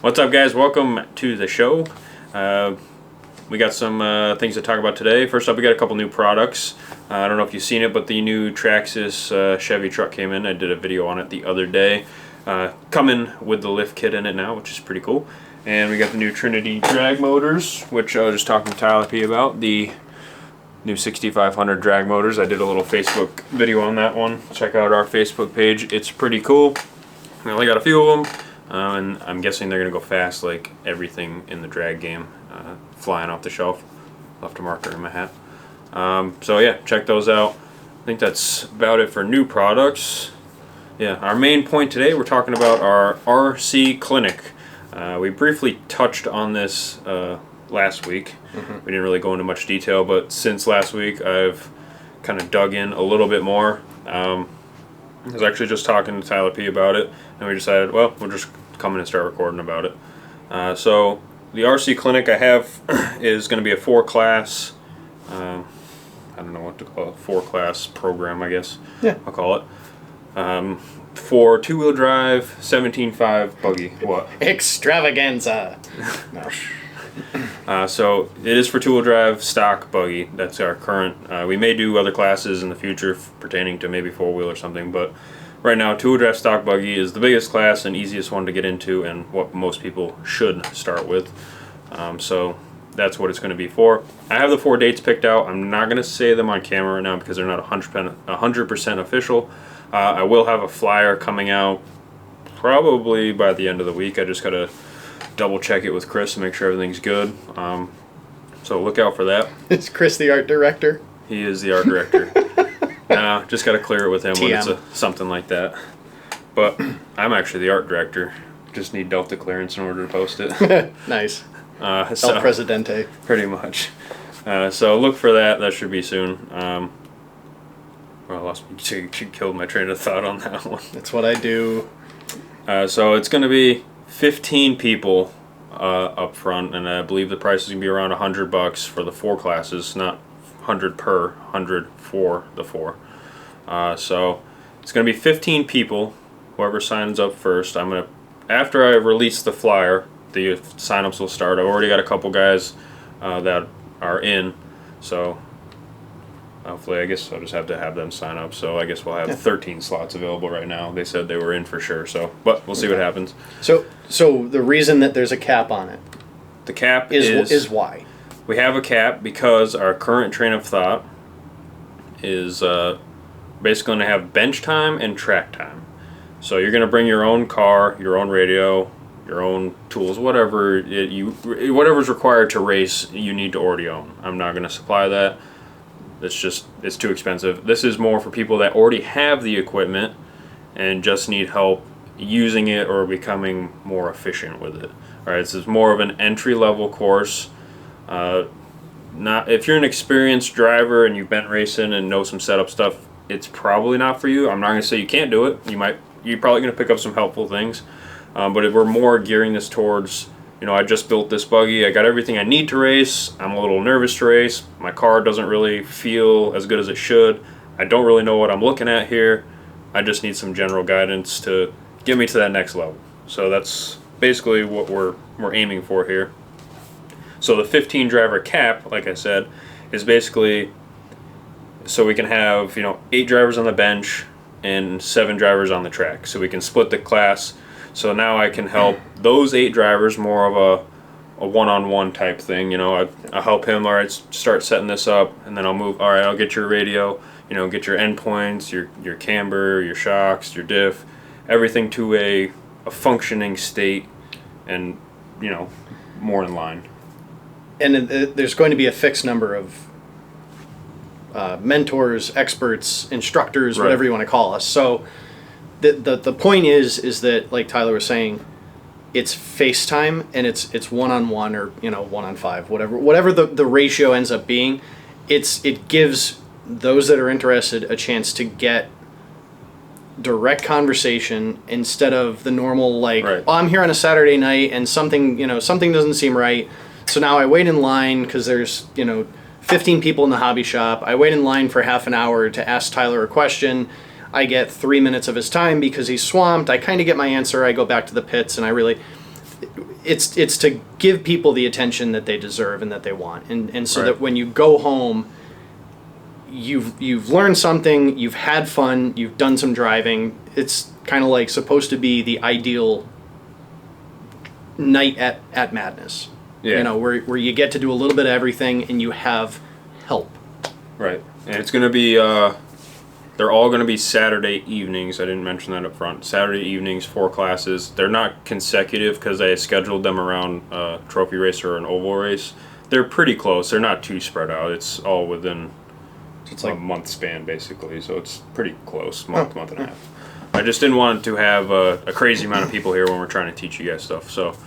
What's up, guys? Welcome to the show. We got some things to talk about today. First up, we got a couple new products. I don't know if you've seen it, but the new Traxxas Chevy truck came in. I did a video on it the other day. Coming with the lift kit in it now, which is pretty cool. And we got the new Trinity drag motors, which I was just talking to Tyler P about. The new 6500 drag motors. I did a little Facebook video on that one. Check out our Facebook page. It's pretty cool. We only got a few of them. And I'm guessing they're going to go fast like everything in the drag game, flying off the shelf. Left a marker in my hat. So yeah, check those out. I think that's about it for new products. Yeah, our main point today, we're talking about our RC clinic. We briefly touched on this last week. We didn't really go into much detail, but since last week I've kind of dug in a little bit more. I was actually just talking to Tyler P about it, and we decided, well, we'll just come in and start recording about it. So the RC clinic I have is going to be a 4-class, I don't know what to call it, 4-class program, I guess. Yeah. I'll call it. For 2-wheel drive, 17.5 buggy. What? Extravaganza. No. So it is for 2-wheel drive stock buggy. That's our current. We may do other classes in the future pertaining to maybe 4-wheel or something, but right now 2-wheel drive stock buggy is the biggest class and easiest one to get into, and what most people should start with. So that's what it's going to be for. I have the 4 dates picked out. I'm not going to say them on camera right now because they're not 100% official. I will have a flyer coming out probably by the end of the week. I just got to double check it with Chris to make sure everything's good. So look out for that. Is Chris the art director? He is the art director. Just got to clear it with him when it's something like that. But I'm actually the art director. Just need Delta clearance in order to post it. Nice. So, El Presidente. Pretty much. So look for that. That should be soon. Well, I lost. She killed my train of thought on that one. That's what I do. So it's going to be 15 people up front, and I believe the price is going to be around $100 for the 4 classes, not 100 per, 100 for the 4. So it's going to be 15 people. Whoever signs up first, I'm going to, after I release the flyer, the sign-ups will start. I've already got a couple guys that are in, so hopefully, I guess I'll just have to have them sign up. So I guess we'll have 13 slots available right now. They said they were in for sure. So, but we'll see what happens. So the reason that there's a cap on it, the cap is why we have a cap, because our current train of thought is basically going to have bench time and track time. So you're going to bring your own car, your own radio, your own tools, whatever's required to race, you need to already own. I'm not going to supply that. It's too expensive. This is more for people that already have the equipment and just need help using it or becoming more efficient with it. All right, this is more of an entry-level course. Not if you're an experienced driver and you've been racing and know some setup stuff, it's probably not for you. I'm not going to say you can't do it. You're probably going to pick up some helpful things, but we're more gearing this towards, I just built this buggy. I got everything I need to race. I'm a little nervous to race. My car doesn't really feel as good as it should. I don't really know what I'm looking at here. I just need some general guidance to get me to that next level. So that's basically what we're aiming for here. So the 15 driver cap, like I said, is basically so we can have 8 drivers on the bench and 7 drivers on the track. So we can split the class. So now I can help those 8 drivers, more of a one-on-one type thing. I'll help him, all right, start setting this up, and then I'll move, all right, I'll get your radio, get your endpoints, your camber, your shocks, your diff, everything to a functioning state and, more in line. And there's going to be a fixed number of mentors, experts, instructors, whatever you want to call us. So the point is that, like Tyler was saying, it's FaceTime and it's one-on-one or 1-on-5, whatever the ratio ends up being. It gives those that are interested a chance to get direct conversation instead of the normal oh, I'm here on a Saturday night and something doesn't seem right, so now I wait in line because there's 15 people in the hobby shop. I wait in line for half an hour to ask Tyler a question. I get 3 minutes of his time because he's swamped. I kind of get my answer. I go back to the pits, and it's to give people the attention that they deserve and that they want, and so Right. that when you go home, you've learned something, you've had fun, you've done some driving. It's kind of like supposed to be the ideal night at Madness. Yeah. You know, where you get to do a little bit of everything and you have help. Right. And it's going to be, they're all going to be Saturday evenings. I didn't mention that up front. Saturday evenings, 4 classes. They're not consecutive because I scheduled them around trophy race or an oval race. They're pretty close. They're not too spread out. It's all within It's a like month span, basically. So it's pretty close, month and a half. I just didn't want to have a crazy amount of people here when we're trying to teach you guys stuff. So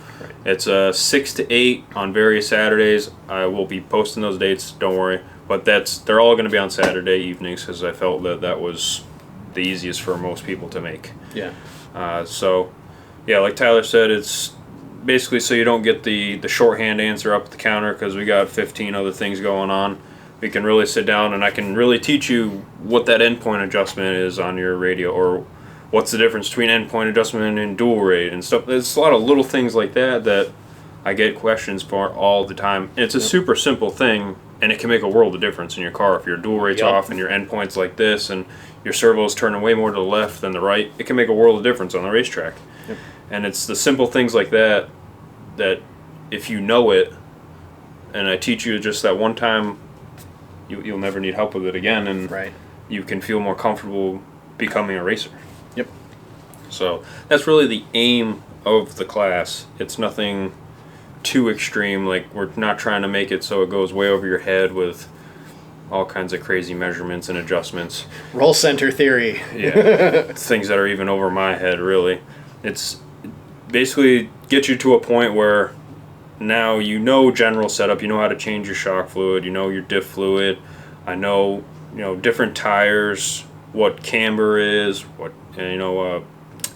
it's 6 to 8 on various Saturdays. I will be posting those dates. Don't worry. But they're all going to be on Saturday evenings because I felt that was the easiest for most people to make. yeah. So, yeah, like Tyler said, it's basically so you don't get the shorthand answer up at the counter because we got 15 other things going on. We can really sit down and I can really teach you what that endpoint adjustment is on your radio, or what's the difference between endpoint adjustment and dual rate and stuff. There's a lot of little things like that I get questions for all the time. And it's a super simple thing, and it can make a world of difference in your car. If your dual rate's off and your endpoint's like this and your servo's turning way more to the left than the right, it can make a world of difference on the racetrack. Yep. And it's the simple things like that if you know it, and I teach you just that one time, you'll never need help with it again, and Right. you can feel more comfortable becoming a racer. Yep. So that's really the aim of the class. It's nothing too extreme. Like, we're not trying to make it so it goes way over your head with all kinds of crazy measurements and adjustments. Roll center theory. Yeah, things that are even over my head, really. It's basically get you to a point where now you know general setup, you know how to change your shock fluid, you know your diff fluid, I know, different tires, what camber is, what,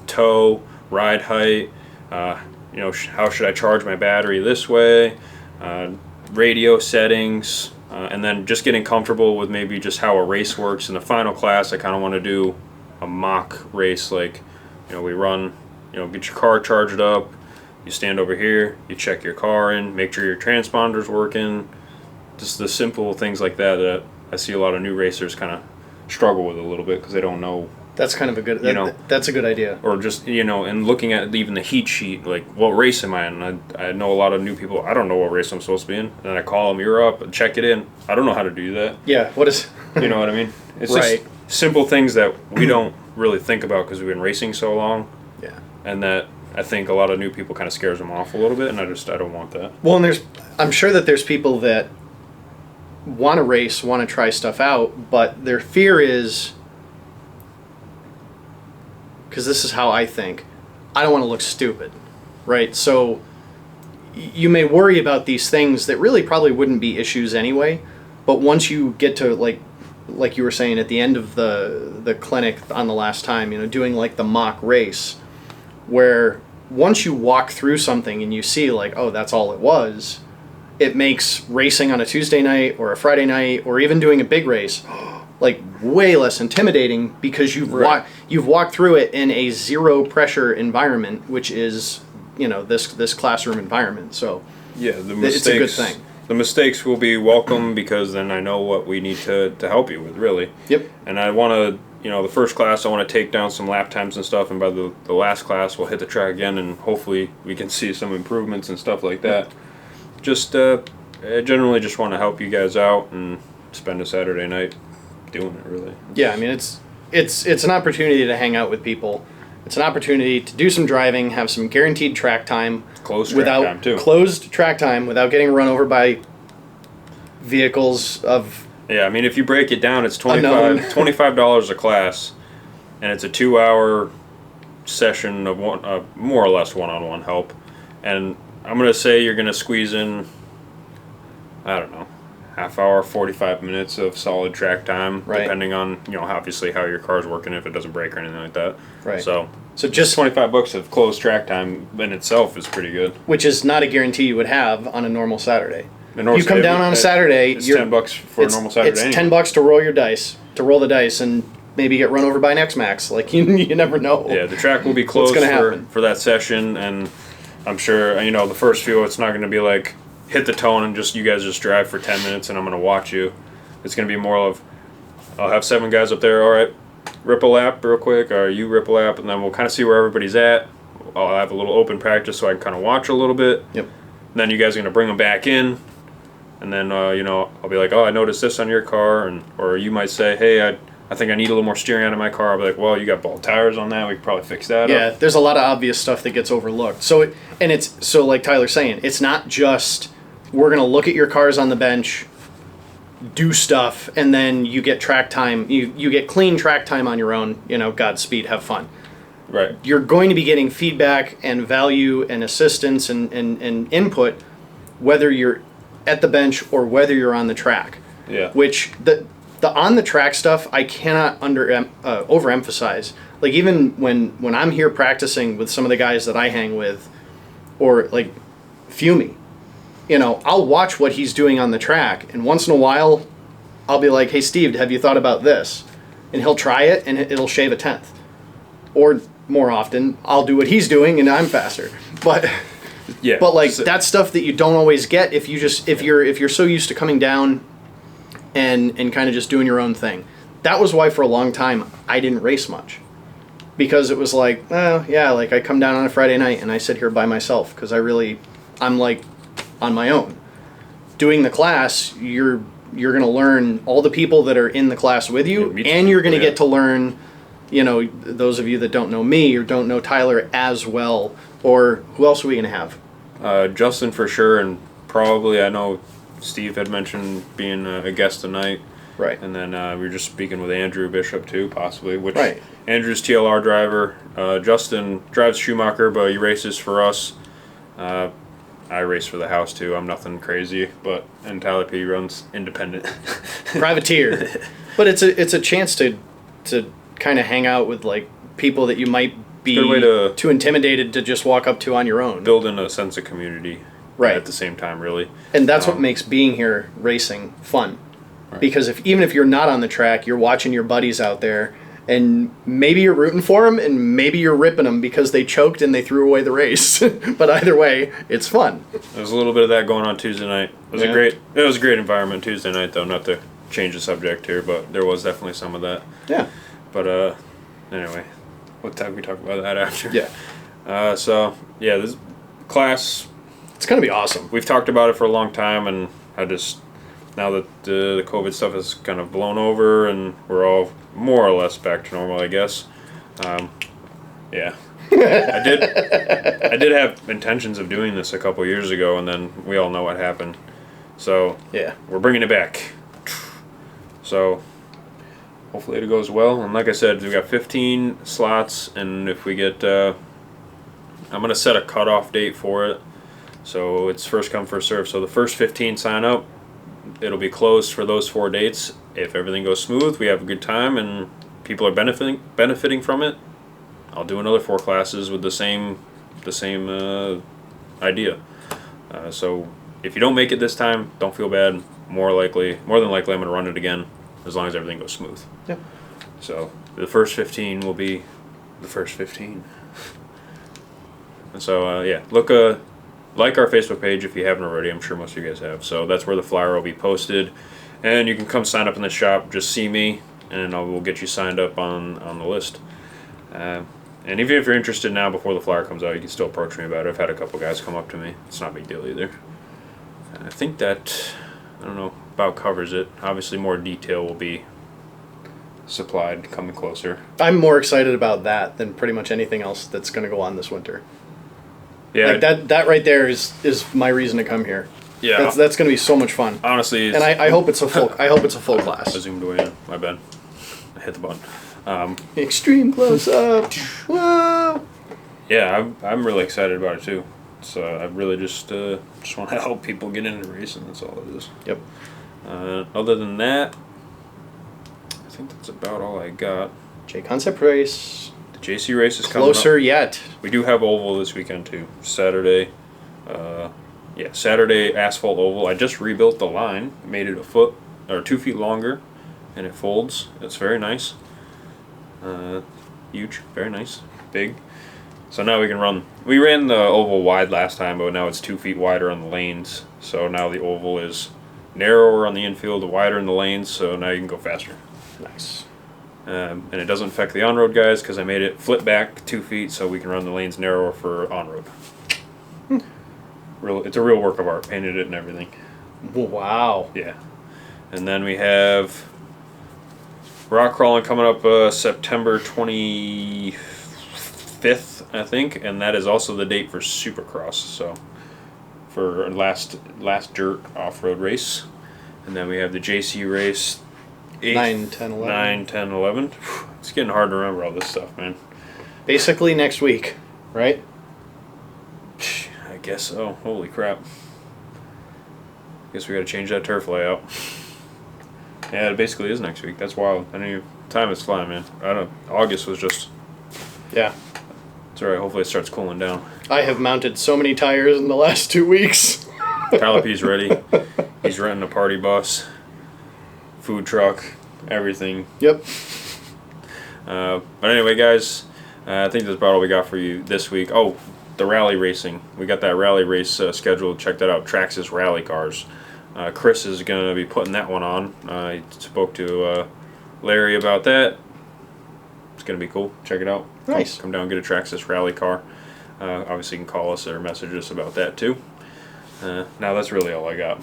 toe, ride height, how should I charge my battery this way, radio settings, and then just getting comfortable with maybe just how a race works. In the final class, I kind of want to do a mock race, like, we run, get your car charged up, you stand over here, you check your car in, make sure your transponder's working, just the simple things like that I see a lot of new racers kind of struggle with a little bit because they don't know. That's kind of a good. That's a good idea. Or just and looking at even the heat sheet, like, what race am I in? I know a lot of new people. I don't know what race I'm supposed to be in, and I call them, "You're up," and check it in. I don't know how to do that. Yeah. What is? You know what I mean? It's right. Just simple things that we don't really think about because we've been racing so long. Yeah. And that I think a lot of new people kind of scares them off a little bit, and I don't want that. Well, and I'm sure that there's people that want to race, want to try stuff out, but their fear is, because this is how I think, I don't want to look stupid, right? So you may worry about these things that really probably wouldn't be issues anyway, but once you get to, like you were saying at the end of the clinic on the last time, doing like the mock race, where once you walk through something and you see like, oh, that's all it was, it makes racing on a Tuesday night or a Friday night or even doing a big race like way less intimidating because you've walked through it in a zero pressure environment, which is this classroom environment. So yeah, it's a good thing. The mistakes will be welcome because then I know what we need to help you with, really. Yep. And I want to, the first class I want to take down some lap times and stuff, and by the last class we'll hit the track again and hopefully we can see some improvements and stuff like that. Just I generally just want to help you guys out and spend a Saturday night doing it, really. Yeah, I mean it's an opportunity to hang out with people. It's an opportunity to do some driving, have some guaranteed track time. Closed track time without getting run over by vehicles of. Yeah, I mean, if you break it down, it's $25 a class, and it's a 2-hour session of more or less one-on-one help. And I'm gonna say you're gonna squeeze in, I don't know, half hour, 45 minutes of solid track time, depending on obviously how your car's working, if it doesn't break or anything like that. Right. So just $25 of closed track time in itself is pretty good. Which is not a guarantee you would have on a normal Saturday. You come down on a Saturday. It's $10 for a normal Saturday. It's $10 to roll the dice, and maybe get run over by an X-Max. Like you never know. Yeah, the track will be closed for that session, and I'm sure, you know, the first few, it's not going to be like hit the tone and just you guys just drive for 10 minutes and I'm going to watch you. It's going to be more of, I'll have 7 guys up there, all right, rip a lap real quick, or you rip a lap, and then we'll kind of see where everybody's at. I'll have a little open practice so I can kind of watch a little bit. Yep. And then you guys are going to bring them back in. And then, you know, I'll be like, oh, I noticed this on your car. Or you might say, hey, I think I need a little more steering out of my car. I'll be like, well, you got bald tires on that. We could probably fix that up. There's a lot of obvious stuff that gets overlooked. So like Tyler's saying, it's not just we're going to look at your cars on the bench, do stuff, and then you get track time. You get clean track time on your own. You know, Godspeed, have fun. Right. You're going to be getting feedback and value and assistance and input, whether you're at the bench or whether you're on the track. Yeah. Which the on the track stuff I cannot overemphasize. Like even when I'm here practicing with some of the guys that I hang with, or like Fumi, you know, I'll watch what he's doing on the track, and once in a while, I'll be like, "Hey Steve, have you thought about this?" And he'll try it, and it'll shave a tenth. Or more often, I'll do what he's doing, and I'm faster. But yeah, but like that's stuff that you don't always get if you're so used to coming down and kind of just doing your own thing. That was why for a long time I didn't race much, because it was like, oh yeah, like I come down on a Friday night and I sit here by myself because I'm like on my own. Doing the class, you're gonna learn all the people that are in the class with you, and you're gonna get to learn, you know, those of you that don't know me or don't know Tyler as well, or who else are we gonna have? Justin for sure, and probably I know Steve had mentioned being a guest tonight. Right. And then we were just speaking with Andrew Bishop too, possibly. Which right. Andrew's TLR driver. Justin drives Schumacher, but he races for us. I race for the house too. I'm nothing crazy, and Tyler P runs independent. Privateer. But it's a chance to kind of hang out with like people that you might be too intimidated to just walk up to on your own. Building a sense of community. Right. At the same time, really. And that's what makes being here racing fun. Right. Because even if you're not on the track, you're watching your buddies out there, and maybe you're rooting for them, and maybe you're ripping them because they choked and they threw away the race. But either way, it's fun. There's a little bit of that going on Tuesday night. It was a great environment Tuesday night, though. Not to change the subject here, but there was definitely some of that. Yeah. But anyway, what time we talk about that after? Yeah. So yeah, this class. It's gonna be awesome. We've talked about it for a long time, and I just, now that the COVID stuff has kind of blown over and we're all more or less back to normal, I guess. Yeah. I did have intentions of doing this a couple years ago, and then we all know what happened. So yeah, we're bringing it back. So hopefully it goes well. And like I said, we got 15 slots, and if we get, I'm gonna set a cutoff date for it. So it's first come, first serve. So the first 15 sign up. It'll be closed for those 4 dates. If everything goes smooth, we have a good time, and people are benefiting from it, I'll do another 4 classes with the same idea. So if you don't make it this time, don't feel bad. More than likely, I'm going to run it again, as long as everything goes smooth. Yeah. So the first 15 will be the first 15. And so yeah, like our Facebook page if you haven't already. I'm sure most of you guys have. So that's where the flyer will be posted. And you can come sign up in the shop. Just see me, and we'll get you signed up on the list. And even if you're interested now before the flyer comes out, you can still approach me about it. I've had a couple guys come up to me. It's not a big deal either. And I think that, I don't know, about covers it. Obviously more detail will be supplied coming closer. I'm more excited about that than pretty much anything else that's going to go on this winter. Yeah, like that right there is my reason to come here. Yeah, that's going to be so much fun. Honestly, and I hope it's a full class. I zoomed away. My bad. I hit the button. Extreme close up. Whoa. Yeah, I'm really excited about it too. So I really just want to help people get into racing. That's all it is. Yep. Other than that, I think that's about all I got. J Concept race. The JC race is coming closer up. Yet. We do have oval this weekend too. Saturday. Saturday asphalt oval. I just rebuilt the line, made it 2 feet longer, and it folds. It's very nice. Huge, very nice, big. So now we can run. We ran the oval wide last time, but now it's 2 feet wider on the lanes. So now the oval is narrower on the infield, wider in the lanes. So now you can go faster. Nice. And it doesn't affect the on-road guys because I made it flip back 2 feet so we can run the lanes narrower for on-road. It's a real work of art. Painted it and everything. Wow. Yeah. And then we have rock crawling coming up September 25th, I think, and that is also the date for Supercross. So for last dirt off-road race. And then we have the JC race 9, 10, 11. 9, 10, 11. It's getting hard to remember all this stuff, man. Basically next week, right? I guess so. Holy crap. Guess we gotta change that turf layout. Yeah, it basically is next week. That's wild. I mean, time is flying, man. I don't. August was just. Yeah. It's alright. Hopefully it starts cooling down. I have mounted so many tires in the last 2 weeks. Tyler P's ready. He's renting a party bus, food truck, everything. Yep. But anyway, guys, I think that's about all we got for you this week. Oh, the rally racing. We got that rally race scheduled. Check that out. Traxxas Rally Cars. Chris is going to be putting that one on. I spoke to Larry about that. It's going to be cool. Check it out. Nice. Come down and get a Traxxas Rally car. Obviously, you can call us or message us about that too. Now that's really all I got.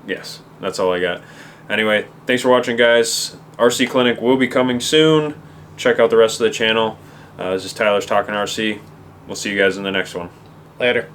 Yes, that's all I got. Anyway, thanks for watching, guys. RC Clinic will be coming soon. Check out the rest of the channel. This is Tyler's Talking RC. We'll see you guys in the next one. Later.